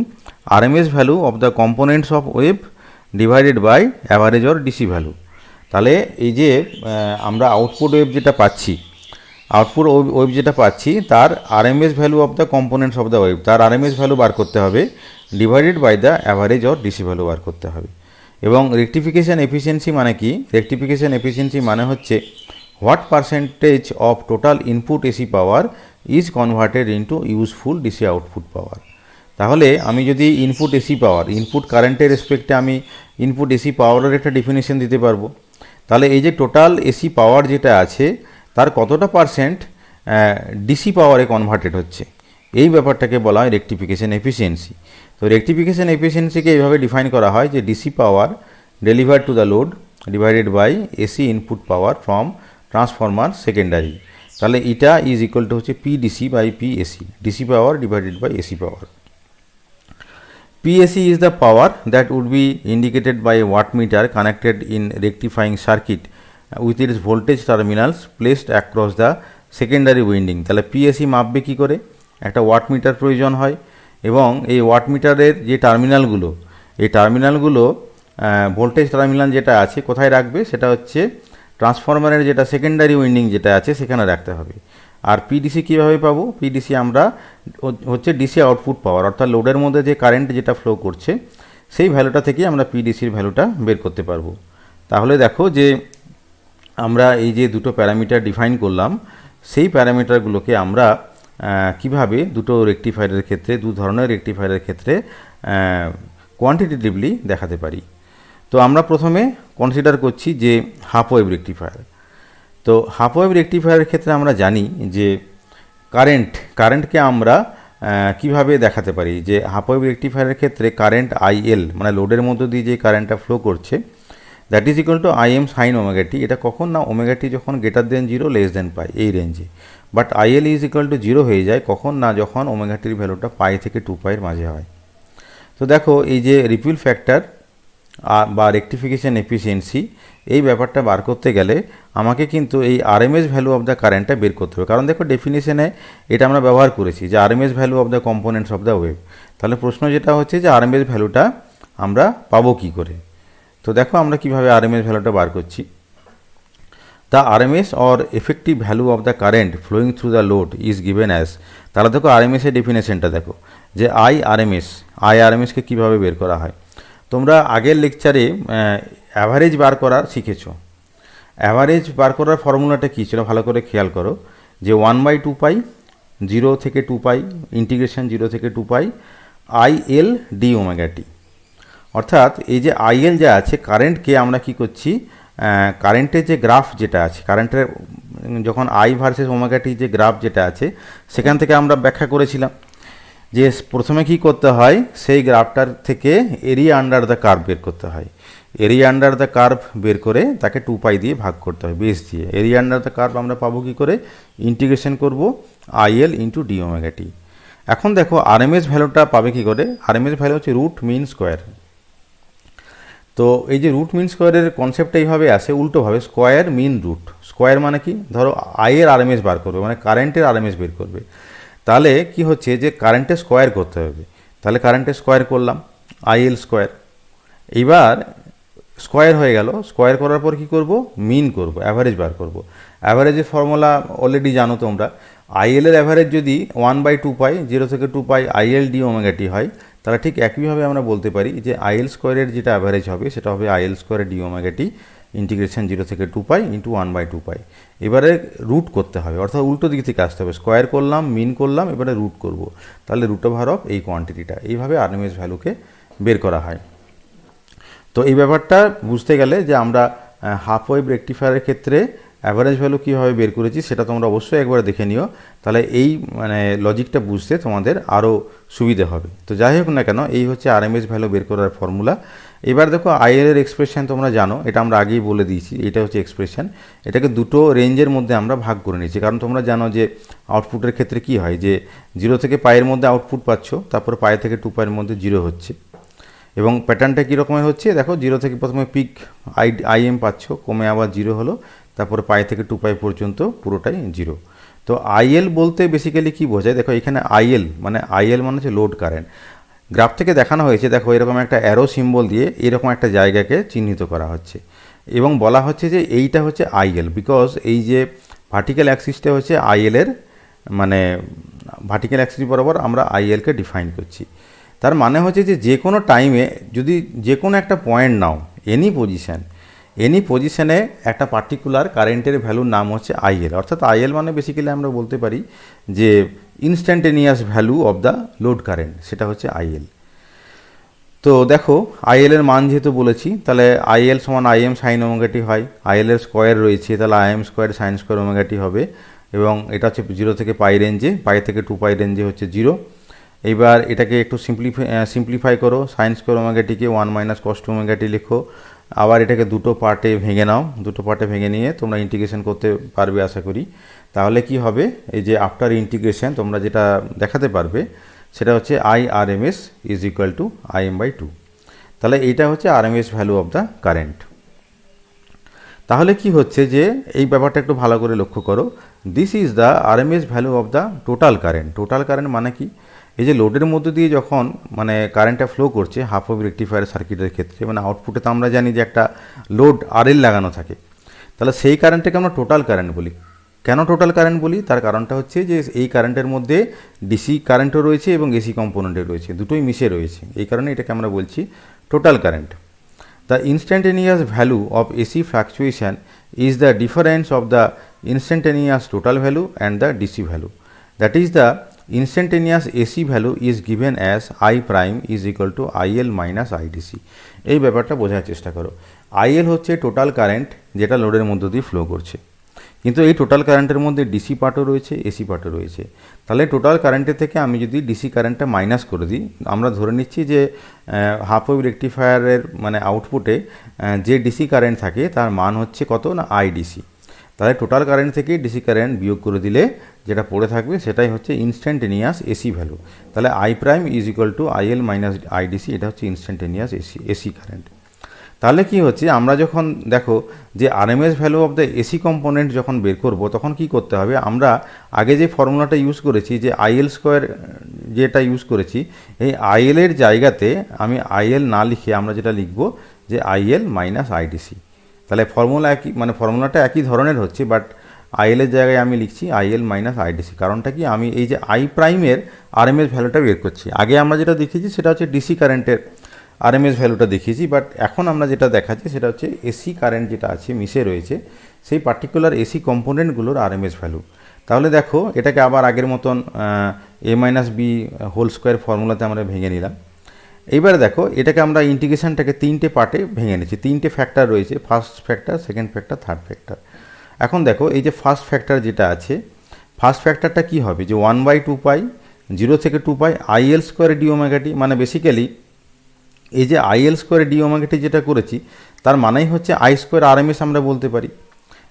RMS value of the components of wave divided by average or DC value. তাহলে এই যে আমরা আউটপুট ওয়েভ যেটা পাচ্ছি, আউটপুট ওয়েভ যেটা পাচ্ছি তার RMS value of the components of the wave, তার আরএমএস ভ্যালু বার করতে হবে, divided by the average or DC value বার করতে হবে। এবং রেকটিফিকেশান এফিসিয়েন্সি মানে কি? রেকটিফিকেশান এফিসিয়েন্সি মানে হচ্ছে what percentage of total input AC power is converted into useful DC output power. তাহলে আমি যদি ইনপুট এসি পাওয়ার, ইনপুট কারেন্টের রেসপেক্টে আমি ইনপুট এসি পাওয়ারের একটা ডেফিনেশন দিতে পারবো। তাহলে এই যে টোটাল এসি পাওয়ার যেটা আছে তার কতটা পার্সেন্ট ডিসি পাওয়ারে কনভার্টেড হচ্ছে, এই ব্যাপারটাকে বলা হয় রেকটিফিকেশান এফিসিয়েন্সি। তো রেকটিফিকেশান এফিসিয়েন্সিকে এইভাবে ডিফাইন করা হয় যে DC power delivered to the load divided by AC input power from transformer secondary. তাহলে এটা ইজ ইকুয়াল টু হচ্ছে PDC by PAC, DC power divided by AC power. PSE is the power that would be indicated by a wattmeter connected in rectifying circuit with its voltage terminals placed across the secondary winding। তাহলে PSE মাপবে কি করে? একটা wattmeter প্রয়োজন হয় এবং এই ওয়াটমিটারের যে টার্মিনালগুলো, এই টার্মিনালগুলো ভোল্টেজ টার্মিনাল যেটা আছে কোথায় রাখবে? সেটা হচ্ছে ট্রান্সফরমারের যেটা সেকেন্ডারি উইন্ডিং যেটা আছে সেখানে রাখতে হবে। আর পিডিসি কীভাবে পাবো? পিডিসি আমরা হচ্ছে ডিসি আউটপুট পাওয়ার, অর্থাৎ লোডের মধ্যে যে কারেন্ট যেটা ফ্লো করছে সেই ভ্যালুটা থেকেই আমরা পিডিসির ভ্যালুটা বের করতে পারবো। তাহলে দেখো যে আমরা এই যে দুটো প্যারামিটার ডিফাইন করলাম, সেই প্যারামিটারগুলোকে আমরা কিভাবে দুটো রেকটিফায়ারের ক্ষেত্রে, দু ধরনের রেকটিফায়ারের ক্ষেত্রে কোয়ান্টিটেটিভলি দেখাতে পারি। তো আমরা প্রথমে কনসিডার করছি যে হাফ ওয়েভ রেকটিফায়ার। তো হাফ ওয়েভ রেকটিফায়ারের ক্ষেত্রে আমরা জানি যে কারেন্টকে আমরা কিভাবে দেখাতে পারি, যে হাফ ওয়েভ রেকটিফায়ারের ক্ষেত্রে কারেন্ট আইএল মানে লোডের মধ্য দিয়ে যে কারেন্টটা ফ্লো করছে that is equal to IM sine omega T. এটা কখন? না ওমেগা টি যখন greater than 0 less than pi এই রেঞ্জে। But IL is equal to 0 হয়ে যায় কখন? না যখন ওমেগা টির ভ্যালুটা পাই থেকে 2 পাইয়ের মাঝে হয়। তো দেখো এই যে রিপিল ফ্যাক্টর বা রেকটিফিকেশান এফিসিয়েন্সি, এই ব্যাপারটা বার করতে গেলে আমাকে কিন্তু এই আরএমএস ভ্যালু অফ দ্য কারেন্টটা বের করতে হবে। কারণ দেখো ডেফিনেশনে এটা আমরা ব্যবহার করেছি যে RMS value of the components of the wave. তাহলে প্রশ্ন যেটা হচ্ছে যে আরএমএস ভ্যালুটা আমরা পাবো কী করে? তো দেখো আমরা কিভাবে আরএমএস ভ্যালুটা বার করছি। The RMS or effective value of the current flowing through the load is given as. তাহলে দেখো আরএমএসের ডেফিনেশনটা দেখো যে আরএমএসকে কীভাবে বের করা হয়। তোমরা আগের লেকচারে অ্যাভারেজ বার করা শিখেছো। অ্যাভারেজ বার করার ফর্মুলাটা কী ছিল ভালো করে খেয়াল করো, যে 1/2 পাই 0 থেকে 2 পাই ইন্টিগ্রেশন 0 থেকে 2 পাই আইএল ডি ওমেগা টি। অর্থাৎ এই যে আইএল যা আছে কারেন্টকে আমরা কি করছি, কারেন্টের যে গ্রাফ যেটা আছে, কারেন্টের যখন আই ভার্সেস ওমেগা টি যে গ্রাফ যেটা আছে সেখান থেকে আমরা ব্যাখ্যা করেছিলাম যে প্রথমে কি করতে হয়, সেই গ্রাফটার থেকে এরিয়া আন্ডার দ্য কার্ভ বের করতে হয়। এরিয়া আন্ডার দ্য কার্ভ বের করে তাকে 2 পাই দিয়ে ভাগ করতে হয়, বেস দিয়ে। এরিয়া আন্ডার দ্য কার্ভ আমরা পাবো কী করে? ইন্টিগ্রেশন করব আইএল ইন্টু ডি ওমেগা টি। এখন দেখো আরএমএস ভ্যালুটা পাবে কী করে? আরএমএস ভ্যালু হচ্ছে রুট মিন স্কোয়ার। তো এই যে রুট মিন স্কোয়ারের কনসেপ্টটা এইভাবে আসে উল্টোভাবে, স্কোয়ার মিন রুট। স্কোয়ার মানে কি? ধরো আইয়ের আরএমএস বার করবে, মানে কারেন্টের আরএমএস বের করবে। তাহলে কি হচ্ছে যে কারেন্টের স্কোয়ার করতে হবে। তাহলে কারেন্টের স্কোয়ার করলাম আইএল স্কোয়ার। এইবার স্কোয়ার হয়ে গেল, স্কোয়ার করার পর কি করব? মিন করব, অ্যাভারেজ বার করব। অ্যাভারেজের ফর্মুলা অলরেডি জানো তোমরা। আইএলের অ্যাভারেজ যদি 1/2 পাই 0 থেকে 2 পাই আইএল ডি ওমেগা টি হয়, তাহলে ঠিক একইভাবে আমরা বলতে পারি যে আইএল স্কোয়ারের যেটা অ্যাভারেজ হবে সেটা হবে আইএল স্কোয়ারের ডি ওমেগা টি ইন্টিগ্রেশন 0 থেকে 2 পাই ইন্টু 1/2 পাই। এবারে রুট করতে হবে, অর্থাৎ উল্টো দিক থেকে আসতে হবে। স্কোয়ার করলাম, মিন করলাম, এবারে রুট করব। তাহলে রুট ওভার অফ এই কোয়ান্টিটিটা, এইভাবে আরএমএস ভ্যালুকে বের করা হয়। তো এই ব্যাপারটা বুঝতে গেলে যে আমরা হাফ ওয়েভ রেকটিফায়ারের ক্ষেত্রে অ্যাভারেজ ভ্যালু কীভাবে বের করেছি সেটা তোমরা অবশ্যই একবার দেখে নিও, তাহলে এই লজিকটা বুঝতে তোমাদের আরও সুবিধে হবে। তো যাই হোক না কেন, এই হচ্ছে আরএমএস ভ্যালু বের করার ফর্মুলা। এবার দেখো আইএল এর এক্সপ্রেশন তোমরা জানো, এটা আমরা আগেই বলে দিয়েছি, এটা হচ্ছে এক্সপ্রেশন। এটাকে দুটো রেঞ্জের মধ্যে আমরা ভাগ করে নিয়েছি, কারণ তোমরা জানো যে আউটপুটের ক্ষেত্রে কি হয়, যে 0 থেকে পায়ের মধ্যে আউটপুট পাচ্ছ, তারপর পায়ে থেকে 2 পায়ের মধ্যে 0 হচ্ছে। এবং প্যাটার্নটা কী রকমের হচ্ছে দেখো, 0 থেকে প্রথমে পিক আইএম পাচ্ছ, কমে আবার 0 হলো, তারপরে পায়ে থেকে 2 পাই পর্যন্ত পুরোটাই 0। তো আইএল বলতে বেসিক্যালি কী বোঝায়, দেখো এখানে আইএল মানে হচ্ছে লোড কারেন্ট। গ্রাফ থেকে দেখানো হয়েছে, দেখো এরকম একটা অ্যারো সিম্বল দিয়ে এরকম একটা জায়গাকে চিহ্নিত করা হচ্ছে এবং বলা হচ্ছে যে এইটা হচ্ছে আইএল, বিকজ এই যে ভার্টিক্যাল অ্যাক্সিসটা হচ্ছে আইএল এর, মানে ভার্টিক্যাল অ্যাক্সিস বরাবর আমরা আইএলকে ডিফাইন করছি। তার মানে হচ্ছে যে কোনো টাইমে যদি যে কোনো একটা পয়েন্ট নাও, এনি পজিশানে একটা পার্টিকুলার কারেন্টের ভ্যালুর নাম হচ্ছে আইএল। অর্থাৎ আইএল মানে বেসিক্যালি আমরা বলতে পারি যে instantaneous value of the load current, সেটা হচ্ছে আইএল। তো দেখো আইএল এর মান যেহেতু বলেছি, তাহলে আইএল সমান আইএম সাইন ওমেগা টি হয়। আইএল এর স্কোয়ার রয়েছে, তাহলে IM square sine square omega T হবে। এবং এটা হচ্ছে 0 থেকে পাই রেঞ্জে, পাই থেকে 2 পাই রেঞ্জে হচ্ছে 0। এইবার এটাকে একটু সিম্পলিফাই করো, সাইন স্কোয়ার ওমেগা টিকে 1 minus cos two omega t লেখো। আবার এটাকে দুটো পার্টে ভেঙে নাও, দুটো পার্টে ভেঙে নিয়ে তোমরা ইন্টিগ্রেশন করতে পারবে আশা করি। তাহলে কি হবে, এই যে আফটার ইন্টিগ্রেশন তোমরা যেটা দেখাতে পারবে সেটা হচ্ছে IRMS is equal two IM/2। তাহলে এইটা হচ্ছে RMS value of the current. তাহলে কি হচ্ছে যে এই ব্যাপারটা একটু ভালো করে লক্ষ্য করো, this is the RMS value of the total current. Total current মানে কি, এই যে লোডের মধ্যে দিয়ে যখন মানে কারেন্টটা ফ্লো করছে হাফ ওয়েভ রেকটিফায়ার সার্কিটের ক্ষেত্রে, মানে আউটপুটে তো আমরা জানি যে একটা লোড RL লাগানো থাকে, তাহলে সেই কারেন্টটাকে আমরা টোটাল কারেন্ট বলি। কেন টোটাল কারেন্ট বলি, তার কারণটা হচ্ছে যে এই কারেন্টের মধ্যে ডিসি কারেন্টও রয়েছে এবং এসি কম্পোনেন্টও রয়েছে, দুটোই মিশে রয়েছে, এই কারণে এটাকে আমরা বলছি total current. The instantaneous value of AC fluctuation is the difference of the instantaneous total value and the DC value. That is the instantaneous AC value is given as I prime is equal two IL minus IDC। এই ব্যাপারটা বোঝার চেষ্টা করো। IL হচ্ছে total current যেটা লোডের মধ্য দিয়ে ফ্লো করছে, কিন্তু এই টোটাল কারেন্টের মধ্যে ডিসি পার্টও রয়েছে, এসি পার্টও রয়েছে। তাহলে টোটাল কারেন্টের থেকে আমি যদি ডিসি কারেন্টটা মাইনাস করে দিই, আমরা ধরে নিচ্ছি যে হাফ ওয়েভ রেকটিফায়ারের মানে আউটপুটে যে ডিসি কারেন্ট থাকে তার মান হচ্ছে কত না IDC। তাহলে টোটাল কারেন্ট থেকে ডিসি কারেন্ট বিয়োগ করে দিলে যেটা পড়ে থাকবে সেটাই হচ্ছে ইনস্ট্যান্টেনিয়াস এসি ভ্যালু। তাহলে I prime is equal two IL minus IDC, এটা হচ্ছে ইনস্ট্যান্টেনিয়াস এসি কারেন্ট। তাহলে কি হচ্ছে, আমরা যখন দেখো যে RMS value of the AC component যখন বের করব, তখন কি করতে হবে, আমরা আগে যে ফর্মুলাটা ইউজ করেছি যে IL স্কোয়ার যেটা ইউজ করেছি, এই IL এর জায়গাতে আমি IL না লিখে আমরা যেটা লিখব যে IL মাইনাস IDC। তাহলে ফর্মুলা একই, মানে ফর্মুলাটা একই ধরনের হচ্ছে, বাট IL এর জায়গায় আমি লিখছি IL মাইনাস IDC। কারণটা কি, আমি এই যে আই প্রাইমের আরএমএস ভ্যালুটা বের করছি। আগে আমরা যেটা দেখেছি সেটা হচ্ছে ডিসি কারেন্টের আরএমএস ভ্যালুটা দেখিয়েছি, বাট এখন আমরা যেটা দেখাচ্ছি সেটা হচ্ছে এসি কারেন্ট যেটা আছে মিশে রয়েছে সেই পার্টিকুলার এসি কম্পোনেন্টগুলোর আরএমএস ভ্যালু। তাহলে দেখো এটাকে আবার আগের মতন A minus B whole square ফর্মুলাতে আমরা ভেঙে নিলাম। এইবারে দেখো এটাকে আমরা ইন্টিগ্রেশনটাকে 3টে পার্টে ভেঙে নিচ্ছি। 3টে ফ্যাক্টর রয়েছে, first factor, second factor, third factor. এখন দেখো এই যে ফার্স্ট ফ্যাক্টর যেটা আছে, ফার্স্ট ফ্যাক্টরটা কী হবে, যে 1/2 পাই 0 থেকে 2 পাই IL স্কোয়ার ডি ওমেগা টি, মানে বেসিক্যালি এই যে IL স্কোয়ার ডি ওমেগা টি যেটা করেছি তার মানেই হচ্ছে আই স্কোয়ার আরএমএস। আমরা বলতে পারি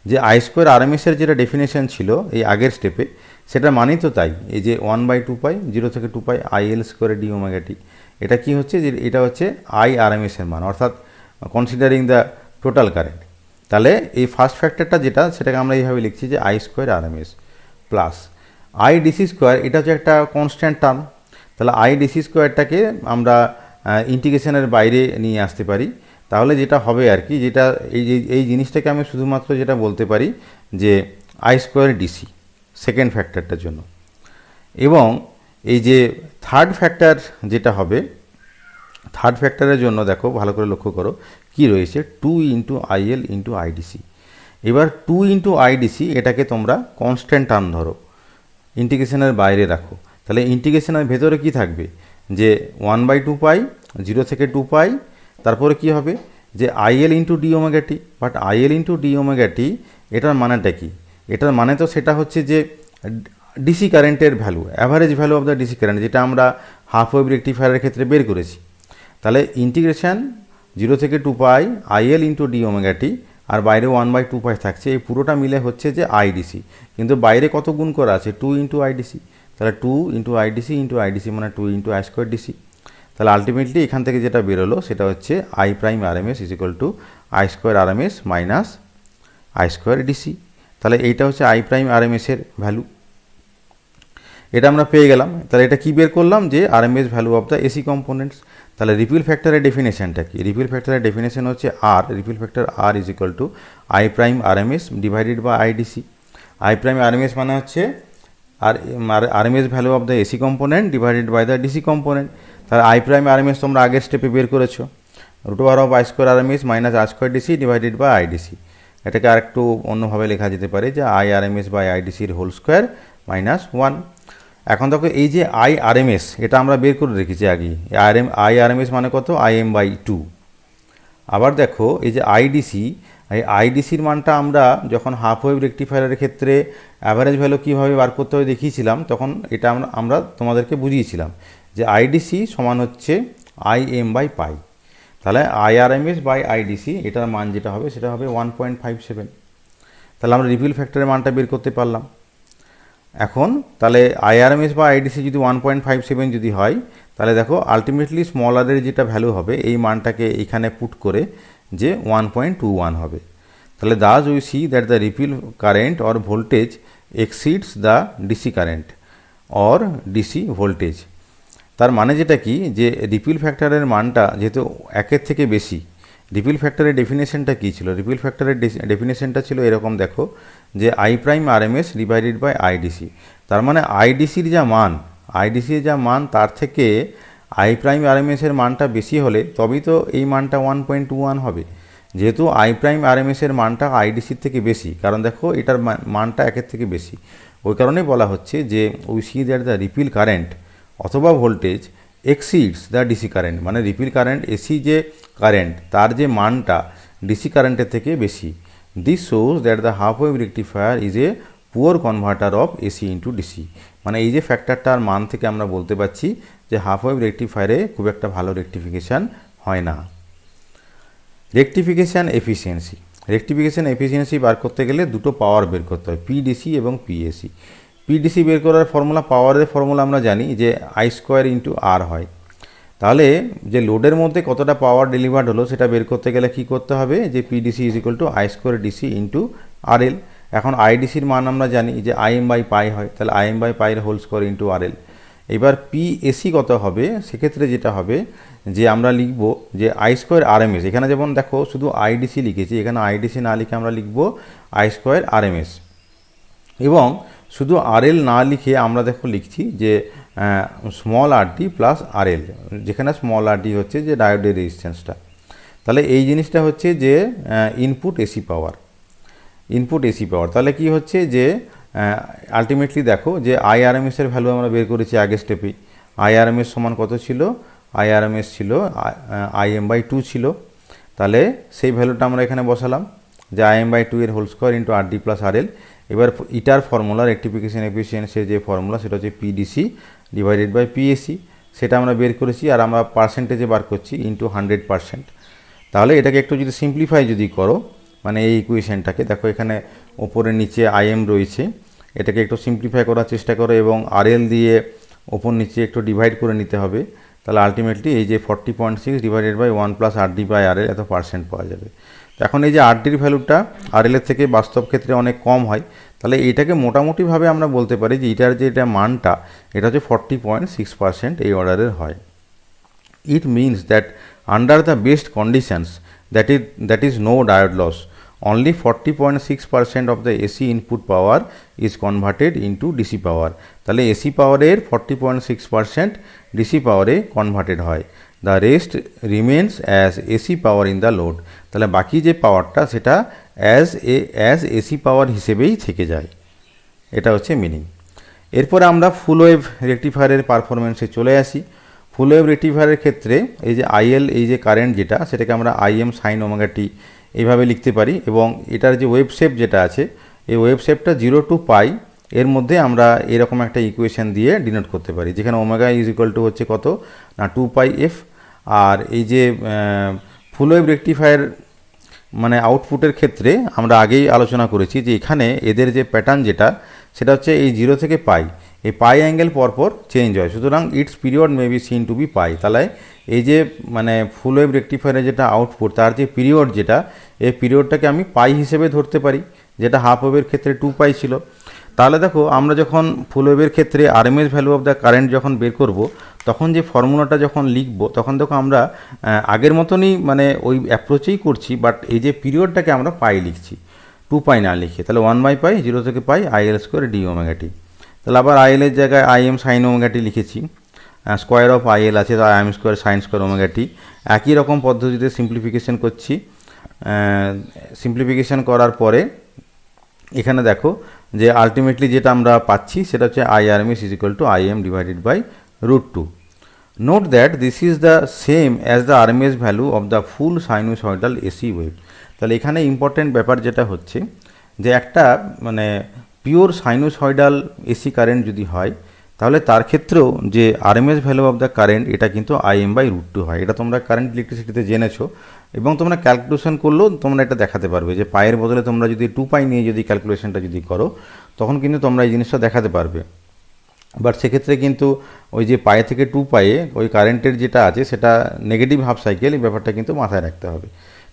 যে আই স্কোয়ার আরএমএসের যেটা ডেফিনেশন ছিল এই আগের স্টেপে, সেটা মানেই তো তাই, এই যে 1/2 পাই 0 থেকে 2 পাই IL square D omega T, এটা কি হচ্ছে যে এটা হচ্ছে IRMS এর মান, অর্থাৎ কনসিডারিং দ্য টোটাল কারেন্ট। তাহলে এই ফার্স্ট ফ্যাক্টরটা যেটা, সেটাকে আমরা এইভাবে লিখছি যে I square RMS plus IDC square, এটা হচ্ছে একটা কনস্ট্যান্ট টার্ম। তাহলে IDC স্কোয়ারটাকে আমরা ইন্টিগ্রেশনের বাইরে নিয়ে আসতে পারি। তাহলে যেটা হবে আর কি, যেটা এই জিনিসটাকে আমি শুধুমাত্র যেটা বলতে পারি যে আই স্কোয়ার ডিসি সেকেন্ড ফ্যাক্টরটার জন্য। এবং এই যে থার্ড ফ্যাক্টর যেটা হবে, থার্ড ফ্যাক্টরের জন্য দেখো ভালো করে লক্ষ্য করো কি রয়েছে, 2 ইন্টু IL ইন্টু IDC। এবার 2 ইন্টু IDC এটাকে তোমরা কনস্ট্যান্ট টার্ম ধরো, ইন্টিগ্রেশনের বাইরে রাখো। তাহলে ইন্টিগ্রেশনের ভেতরে কি থাকবে, যে 1/2 পাই 0 থেকে 2 পাই, তারপরে কি হবে যে IL into D omega T. But IL into D omega T এটার মানেটা কি, এটার মানে তো সেটা হচ্ছে যে ডিসি কারেন্টের value, average value of the DC current, যেটা আমরা হাফ ওয়েভ রেকটিফায়ারের ক্ষেত্রে বের করেছি। তাহলে ইন্টিগ্রেশন 0 থেকে 2 পাই আইএল ইন্টু ডি ওমেগা টি, আর বাইরে 1/2 পাই থাকছে, এই পুরোটা মিলে হচ্ছে যে আইডিসি। কিন্তু বাইরে কত গুণ করা আছে? 2 ইন্টু আইডিসি। তাহলে 2 ইন্টু আইডিসি মানে 2 ইন্টু আই স্কোয়ার ডিসি। তাহলে আলটিমেটলি এখান থেকে যেটা বেরোলো সেটা হচ্ছে I prime R M S is equal to I square R M S minus I square DC. তাহলে এইটা হচ্ছে আই প্রাইম আর এম এসের ভ্যালু, এটা আমরা পেয়ে গেলাম। তাহলে এটা কি বের করলাম? যে R M S value of the AC components. তাহলে রিপিল ফ্যাক্টরের ডেফিনেশনটা কি? রিপিল ফ্যাক্টরের ডেফিনেশন হচ্ছে R, ripple factor R is equal to I prime R M S divided by IDC. I prime R M S মানে হচ্ছে R M S value of the AC component divided by the DC component. তাহলে I prime R M S তোমরা আগের স্টেপে বের করেছো, root over of I square R M S minus I square DC divided by IDC. এটাকে আরেকটু অন্যভাবে লেখা যেতে পারে যে I R M S by আইডিসির হোল স্কোয়ার মাইনাস 1। এখন দেখো এই যে আই আর এম এস এটা আমরা বের করে রেখেছি আগে, আই আর এম এস মানে কত? I M by 2। আবার দেখো এই যে আইডিসি, এই আইডিসির মানটা আমরা যখন হাফ ওয়েভ রেকটিফায়ারের ক্ষেত্রে অ্যাভারেজ ভ্যালু কীভাবে বার করতে হবে দেখিয়েছিলাম, তখন এটা আমরা তোমাদেরকে বুঝিয়েছিলাম যে আইডিসি সমান হচ্ছে আই এম বাই পাই। তাহলে I R M S by IDC এটার মান যেটা হবে সেটা হবে 1.57। তাহলে আমরা রিপিল ফ্যাক্টরের মানটা বের করতে পারলাম। এখন তাহলে আইআরএমএস বা আইডিসি যদি 1.57 যদি হয়, তাহলে দেখো আলটিমেটলি স্মল আরের যেটা ভ্যালু হবে এই মানটাকে এখানে পুট করে যে 1.21 হবে। তাহলে Das we see that the ripple current or voltage exceeds the DC current or DC voltage. তার মানে যেটা কি, যে রিপিল ফ্যাক্টরের মানটা যেহেতু একের থেকে বেশি, রিপিল ফ্যাক্টরের ডেফিনেশনটা কী ছিল? রিপিল ফ্যাক্টরের ডেফিনেশনটা ছিল এরকম, দেখো যে I prime R M S divided by IDC. তার মানে আইডিসির যা মান তার থেকে আই প্রাইম আর এম এসের মানটা বেশি হলে তবেই তো এই মানটা 1.21 হবে। যেহেতু আই প্রাইম আর এম এসের মানটা আইডিসির থেকে বেশি, কারণ দেখো এটার মানটা একের থেকে বেশি, ওই কারণেই বলা হচ্ছে যে we see that the ripple current অথবা voltage exceeds the DC current. মানে রিপিল কারেন্ট এসি যে কারেন্ট তার যে মানটা ডিসি কারেন্টের থেকে বেশি। This shows that the half wave rectifier is a poor converter of AC into DC. মানে এই যে ফ্যাক্টরটার মান থেকে আমরা বলতে পারছি যে হাফ ওয়েভ রেকটিফায়ারে খুব একটা ভালো রেকটিফিকেশান হয় না। রেকটিফিকেশান এফিসিয়েন্সি বার করতে গেলে দুটো পাওয়ার বের করতে হয়, পিডিসি এবং পিএসি। পিডিসি বের করার ফর্মুলা, পাওয়ারের ফর্মুলা আমরা জানি যে আই স্কোয়ার ইন্টু আর হয়। তাহলে যে লোডের মধ্যে কতটা পাওয়ার ডেলিভার্ড হলো সেটা বের করতে গেলে কি করতে হবে, যে PDC is equal to I square DC into RL. এখন আইডিসির মান আমরা জানি যে আই এম বাই পাই হয়, তাহলে আই এম বাই পাইয়ের হোল স্কোয়ার ইন্টু আরএল। এবার পিএসি কত হবে? সেক্ষেত্রে যেটা হবে যে আমরা লিখব যে I square R M S. এখানে যেমন দেখো শুধু আইডিসি লিখেছি, এখানে আইডিসি না লিখে আমরা লিখব I square R M S. এবং শুধু আরএল না লিখে আমরা দেখো লিখছি যে স্মল আরডি প্লাস আরএল, যেখানে স্মল আরডি হচ্ছে যে ডায়োডের রেজিস্ট্যান্সটা। তাহলে এই জিনিসটা হচ্ছে যে ইনপুট এসি পাওয়ার। তাহলে কি হচ্ছে যে আলটিমেটলি দেখো যে আইআরএমএসের ভ্যালু আমরা বের করেছি আগের স্টেপে। আইআরএমএস সমান কত ছিল? আইআরএমএস ছিল আইএম বাই 2 ছিল। তাহলে সেই ভ্যালুটা আমরা এখানে বসালাম যে আইএম বাই 2 এর whole square into RD plus RL. এবার ইটার ফর্মুলা, রেকটিফিকেশন এফিসিয়েন্সির যে ফর্মুলা সেটা হচ্ছে পিডিসি ডিভাইডেড বাই পিএসি, সেটা আমরা বের করেছি। আর আমরা পার্সেন্টেজে বার করছি ইন্টু 100%। তাহলে এটাকে একটু যদি সিম্পলিফাই যদি করো, মানে এই ইকুয়েশনটাকে দেখো এখানে ওপরে নিচে আইএম রয়েছে, এটাকে একটু সিম্পলিফাই করার চেষ্টা করো এবং আরএল দিয়ে ওপর নিচে একটু ডিভাইড করে নিতে হবে। তাহলে আলটিমেটলি এই যে 40.6 divided by 1 plus RD by RL এত পার্সেন্ট পাওয়া যাবে। তো এখন এই যে আরডির ভ্যালুটা আরএলের থেকে বাস্তব ক্ষেত্রে অনেক কম হয়, তাহলে এইটাকে মোটামুটিভাবে আমরা বলতে পারি যে এটার যে এটা মানটা এটা হচ্ছে 40.6% এই অর্ডারের হয়। It means that under the best conditions that is no diode loss, only 40.6% of the AC input power is converted into DC power. তাহলে AC পাওয়ারের 40.6% DC পাওয়ারে কনভার্টেড হয়। The rest remains as AC power in the load. তাহলে বাকি যে পাওয়ারটা সেটা as AC পাওয়ার হিসেবেই থেকে যায়। এটা হচ্ছে মিনিং। এরপরে আমরা ফুল ওয়েভ রেকটিফায়ারের পারফরমেন্সে চলে আসি। ফুল ওয়েভ রেকটিফায়ারের ক্ষেত্রে এই যে আইএল, এই যে কারেন্ট যেটা, সেটাকে আমরা আইএম সাইন ওমেগা টি এইভাবে লিখতে পারি। এবং এটার যে ওয়েভ শেপ যেটা আছে, এই ওয়েভ শেপটা 0 টু পাই এর মধ্যে আমরা এরকম একটা ইকুয়েশন দিয়ে ডিনোট করতে পারি, যেখানে ওমেগা ইজ ইকুয়াল টু হচ্ছে কত না 2 পাই এফ। আর এই যে ফুল ওয়েভ রেকটিফায়ার মানে আউটপুটের ক্ষেত্রে আমরা আগেই আলোচনা করেছি যে এখানে এদের যে প্যাটার্ন যেটা সেটা হচ্ছে এই 0 থেকে পাই, এই পাই অ্যাঙ্গেল পরপর চেঞ্জ হয়, সুতরাং its period may be seen to be pi. তাহলে এই যে মানে ফুল ওয়েভ রেকটিফায়ারের যেটা আউটপুট তার যে পিরিয়ড যেটা, এই পিরিয়ডটাকে আমি পাই হিসেবে ধরতে পারি, যেটা হাফ ওয়েভের ক্ষেত্রে 2 পাই ছিল। তাহলে দেখো আমরা যখন ফুল ওয়েভের ক্ষেত্রে RMS value of the current যখন বের করব, তখন যে ফর্মুলাটা যখন লিখব তখন দেখো আমরা আগের মতনই মানে ওই অ্যাপ্রোচেই করছি, বাট এই যে পিরিয়ডটাকে আমরা পাই লিখছি, 2 পাই না লিখে। তাহলে 1/পাই 0 থেকে পাই আইএল স্কোয়ার ডি ওমেগা টি। তাহলে আবার আইএল এর জায়গায় আইএম সাইন ওমেগা টি লিখেছি, স্কোয়ার অফ আইএল আছে তো IM square sine square omega T. একই রকম পদ্ধতিতে সিম্পলিফিকেশন করছি। সিম্পলিফিকেশন করার পরে এখানে দেখো যে আলটিমেটলি যেটা আমরা পাচ্ছি সেটা হচ্ছে IRMS is equal to IM divided by √2। Note that this is the same as the RMS value of the full sinusoidal AC wave. তাহলে এখানে ইম্পর্টেন্ট ব্যাপার যেটা হচ্ছে যে একটা মানে পিওর সাইনুসয়েডাল এসি কারেন্ট যদি হয় তাহলে তার ক্ষেত্রেও যে RMS value of the current এটা কিন্তু আইএম বাই √2 হয়। এটা তোমরা কারেন্ট ইলেকট্রিসিটিতে জেনেছো এবং তোমরা ক্যালকুলেশন করলেও তোমরা এটা দেখাতে পারবে যে পায়ের বদলে তোমরা যদি 2 পাই নিয়ে যদি ক্যালকুলেশনটা যদি করো তখন কিন্তু তোমরা এই জিনিসটা দেখাতে পারবে। বাট সেক্ষেত্রে কিন্তু ওই যে পায়ে থেকে 2 পায়ে ওই কারেন্টের যেটা আছে সেটা নেগেটিভ হাফ সাইকেল, এই ব্যাপারটা কিন্তু মাথায় রাখতে হবে।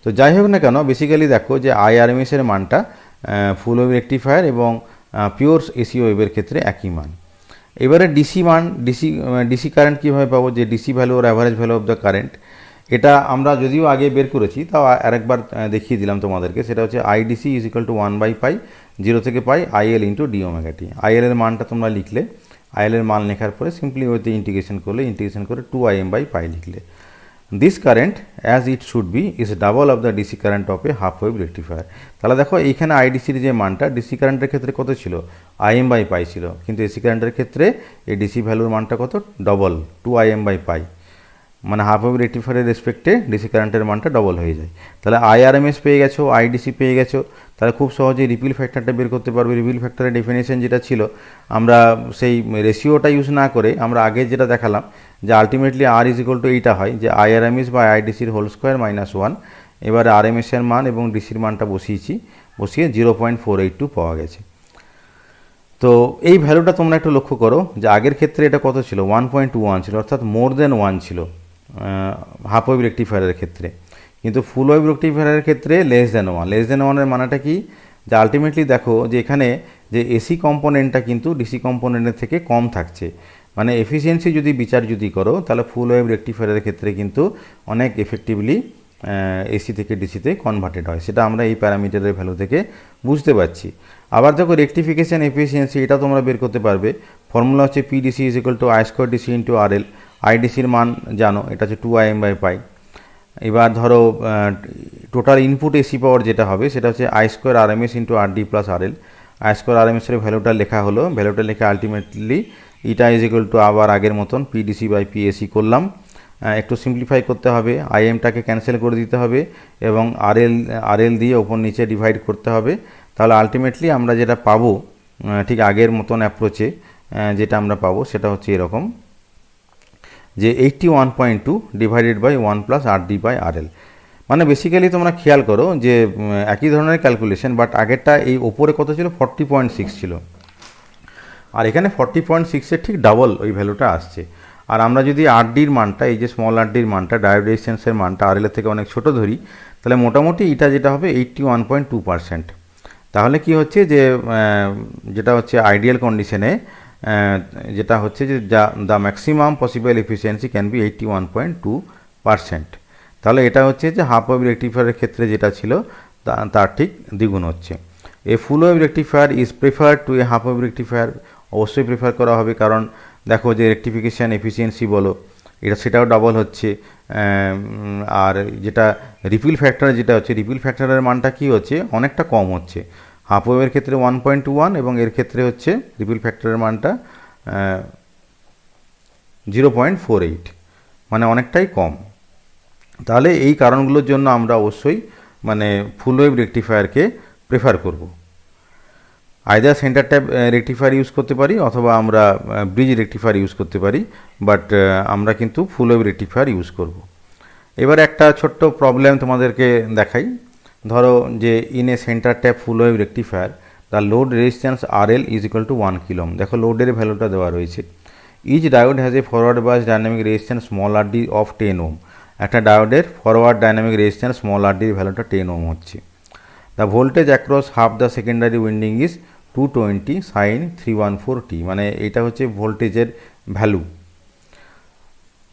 তো যাই হোক না কেন বেসিক্যালি দেখো যে আইআরএমএস এর মানটা ফুল ওয়েভ রেকটিফায়ার এবং পিওর এসি ওয়েভের ক্ষেত্রে একই মান। এবারে ডিসি মান, ডিসি কারেন্ট কীভাবে পাবো, যে DC value or average value of the current, এটা আমরা যদিও আগে বের করেছি তাও আরেকবার দেখিয়ে দিলাম তোমাদেরকে। সেটা হচ্ছে আইডিসি ইজ ইকুয়াল টু 1/পাই 0 থেকে পাই আইএল ইন্টু ডি ওমেগা টি। আইএল এর মানটা তোমরা লিখলে, আইএল এর মান লেখার পরে সিম্পলি ওইতে ইন্টিগ্রেশন করলে, ইন্টিগ্রেশন করে 2Im/পাই লিখলে। This current as it should be is double of the DC current of A half wave rectifier. তাহলে দেখো এইখানে আইডিসির যে মানটা ডিসি কারেন্টের ক্ষেত্রে কত ছিল, Im/পাই ছিল, কিন্তু এসি কারেন্টের ক্ষেত্রে এই ডিসি ভ্যালুর মানটা কত, ডবল 2Im/পাই, মানে হাফ ওয়েভ রেকটিফায়ারের রেসপেক্টে ডিসি কারেন্টের মানটা ডবল হয়ে যায়। তাহলে আইআরএমএস পেয়ে গেছো, আইডিসি পেয়ে গেছো, তাহলে খুব সহজেই রিপিল ফ্যাক্টরটা বের করতে পারবে। রিপিল ফ্যাক্টরের ডেফিনেশন যেটা ছিল, আমরা সেই রেশিওটা ইউজ না করে আমরা আগে যেটা দেখালাম যে ultimately R is equal to এইটা হয় যে আইআরএমএস বা আইডিসির হোল স্কোয়ার -1। এবারে আরএমএস এর মান এবং ডিসির মানটা বসিয়ে 0.482 পাওয়া গেছে। তো এই ভ্যালুটা তোমরা একটু লক্ষ্য করো যে আগের ক্ষেত্রে এটা কত ছিল, 1.21 ছিল, অর্থাৎ মোর দেন 1 ছিল হাফ ওয়েভ রেকটিফায়ারের ক্ষেত্রে, কিন্তু ফুল ওয়েভ রেকটিফায়ারের ক্ষেত্রে লেস দেন 1। লেস দেন 1 এর মানেটা কি, যে আলটিমেটলি দেখো যে এখানে যে এসি কম্পোনেন্টটা কিন্তু ডিসি কম্পোনেন্টের থেকে কম থাকছে, মানে এফিসিয়েন্সি যদি বিচার যদি করো তাহলে ফুল ওয়েভ রেকটিফায়ারের ক্ষেত্রে কিন্তু অনেক এফেক্টিভলি এসি থেকে ডিসিতে কনভার্টেড হয়, সেটা আমরা এই প্যারামিটারের ভ্যালু থেকে বুঝতে পারছি। আবার দেখো রেকটিফিকেশন এফিসিয়েন্সি এটা তোমরা বের করতে পারবে, ফর্মুলা হচ্ছে PDC is equal to I square DC into RL. আইডিসির মান জানো, এটা হচ্ছে 2Im/পাই। এবার ধরো টোটাল ইনপুট এসি পাওয়ার যেটা হবে সেটা হচ্ছে I square RMS into RD plus RL. I square আরএমএসের ভ্যালুটা লেখা হলো, ভ্যালুটা লেখা ultimately it is equal to আবার আগের মতন পিডিসি/পিএসি করলাম। একটু সিম্পলিফাই করতে হবে, আইএমটাকে ক্যান্সেল করে দিতে হবে এবং আরএল দিয়ে ওপর নিচে ডিভাইড করতে হবে। তাহলে আলটিমেটলি আমরা যেটা পাবো ঠিক আগের মতন অ্যাপ্রোচে যেটা আমরা পাবো সেটা হচ্ছে এরকম যে 81.2 ডিভাইডেড বাই 1 প্লাস RD/RL। মানে বেসিক্যালি তোমরা খেয়াল করো যে একই ধরনের ক্যালকুলেশন, বাট আগেরটা এই ওপরে কত ছিল, 40.6 ছিল, আর এখানে 40.6-এর ঠিক ডাবল ওই ভ্যালুটা আসছে। আর আমরা যদি RDর মানটা, এই যে স্মল RDর মানটা, ডায়োড রেজিস্ট্যান্সের মানটা RL এর থেকে অনেক ছোট ধরি, তাহলে মোটামুটি এটা যেটা হবে 81.2%। তাহলে কি হচ্ছে যে যেটা হচ্ছে আইডিয়াল কন্ডিশনে যেটা হচ্ছে যে the maximum possible efficiency can be 81.2%। তাহলে এটা হচ্ছে যে হাফ ওয়েভ রেকটিফায়ারের ক্ষেত্রে যেটা ছিল তার ঠিক দ্বিগুণ হচ্ছে। A full wave rectifier is preferred to a half wave rectifier, অবশ্যই প্রেফার করা হবে, কারণ দেখো যে রেকটিফিকেশান এফিসিয়েন্সি বলো এটা সেটাও ডাবল হচ্ছে। আর যেটা রিপিল ফ্যাক্টর যেটা হচ্ছে, রিপিল ফ্যাক্টরের মানটা কি হচ্ছে, অনেকটা কম হচ্ছে। হাফ ওয়েভের ক্ষেত্রে 1.21 এবং এর ক্ষেত্রে হচ্ছে রিপিল ফ্যাক্টরের মানটা 0.48, মানে অনেকটাই কম। তাহলে এই কারণগুলোর জন্য আমরা অবশ্যই মানে ফুল ওয়েভ রেকটিফায়ারকে প্রেফার করব। Either centre tap rectifier use করতে পারি অথবা আমরা ব্রিজ রেকটিফায়ার ইউজ করতে পারি, বাট আমরা কিন্তু ফুল ওয়েভ রেকটিফায়ার ইউজ করব। এবার একটা ছোট্ট প্রবলেম তোমাদেরকে দেখাই। ধরো যে in a centre tap full wave rectifier the load resistance RL is equal to 1 kilo ohm. দেখো লোডের ভ্যালুটা দেওয়া রয়েছে। Each diode has a forward bias dynamic resistance small rd of 10 ohm. একটা ডায়োডের forward dynamic resistance small rd এর ভ্যালুটা 10 ohm হচ্ছে। The voltage across half the secondary winding is 220 sin 314t, মানে এটা হচ্ছে ভোল্টেজের value.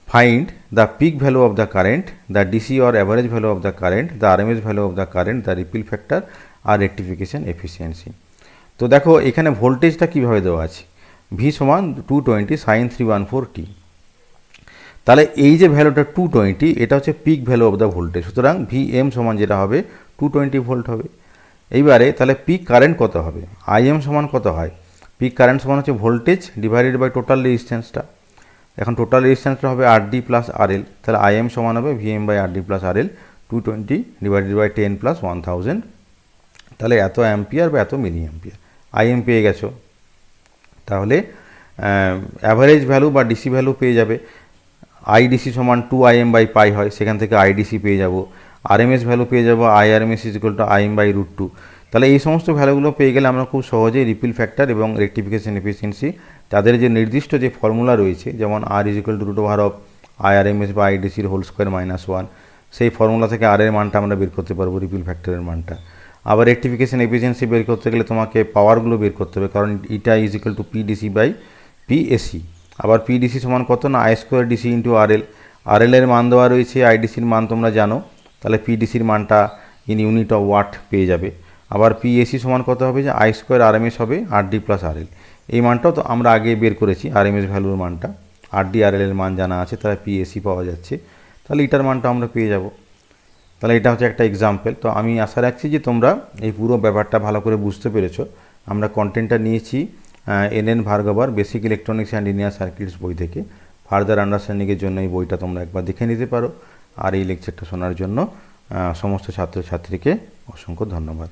Find the peak value of the current, the DC or average value of the current, the RMS value of the current, the ripple factor আর rectification efficiency। তো দেখো এখানে ভোল্টেজটা কীভাবে দেওয়া আছে, V সমান 220 sin 314t। তাহলে এই যে ভ্যালুটা 220, এটা হচ্ছে pick value of the voltage, সুতরাং VM সমান যেটা হবে 220 ভোল্ট হবে। এইবারে তাহলে পিক কারেন্ট কত হবে, IM সমান কত হয়, পিক কারেন্ট সমান হচ্ছে ভোল্টেজ ডিভাইডেড বাই টোটাল রেজিস্ট্যান্সটা। এখন টোটাল রেজিস্ট্যান্সটা হবে RD প্লাস RL, তাহলে IM সমান হবে VM by RD plus RL 220 divided by 10 plus 1000। তাহলে এত অ্যাম্পিয়ার বা এত মিলি অ্যাম্পিয়ার IM পেয়ে গেছো। তাহলে অ্যাভারেজ ভ্যালু বা ডিসি ভ্যালু পেয়ে যাবে। IDC সমান 2IM বাই পাই হয়, সেখান থেকে IDC পেয়ে যাব। RMS ভ্যালু পেয়ে যাবো IRMS is equal to IM by √2। তাহলে এই সমস্ত ভ্যালুগুলো পেয়ে গেলে আমরা খুব সহজেই রিপিল ফ্যাক্টর এবং রেক্টিফিকেশন এফিসিয়েন্সি তাদের যে নির্দিষ্ট যে ফর্মুলা রয়েছে, যেমন R is equal two √over of IRMS বা IDCর হোল স্কোয়ার -1, সেই ফর্মুলা থেকে R এর মানটা আমরা বের করতে পারবো, রিপিল ফ্যাক্টরের মানটা। আবার রেক্টিফিকেশন এফিসিয়েন্সি বের করতে গেলে তোমাকে পাওয়ারগুলো বের করতে হবে, কারণ এটা is equal to PDC by PAC। আবার PDC সমান কত না I square DC into RL, RL এর মান দেওয়া রয়েছে, IDCর মান তোমরা জানো, তাহলে PDCর মানটা ইন ইউনিট অফ ওয়াট পেয়ে যাবে। আবার PAC সমান কত হবে, যে I স্কোয়ার RMS হবে RD প্লাস RL। এই মানটাও তো আমরা আগে বের করেছি, RMS ভ্যালুর মানটা, RD RL এর মান জানা আছে, তাহলে PAC পাওয়া যাচ্ছে, তাহলে এটার মানটা আমরা পেয়ে যাব। তাহলে এটা হচ্ছে একটা এক্সাম্পল। তো আমি আশা রাখছি যে তোমরা এই পুরো ব্যাপারটা ভালো করে বুঝতে পেরেছো। আমরা কন্টেন্টটা নিয়েছি NN ভার্গবার basic electronics and linear circuits বই থেকে। ফার্দার আন্ডারস্ট্যান্ডিংয়ের জন্য এই বইটা তোমরা একবার দেখে নিতে পারো। আর এই লেকচারটা শোনার জন্য সমস্ত ছাত্রছাত্রীকে অসংখ্য ধন্যবাদ।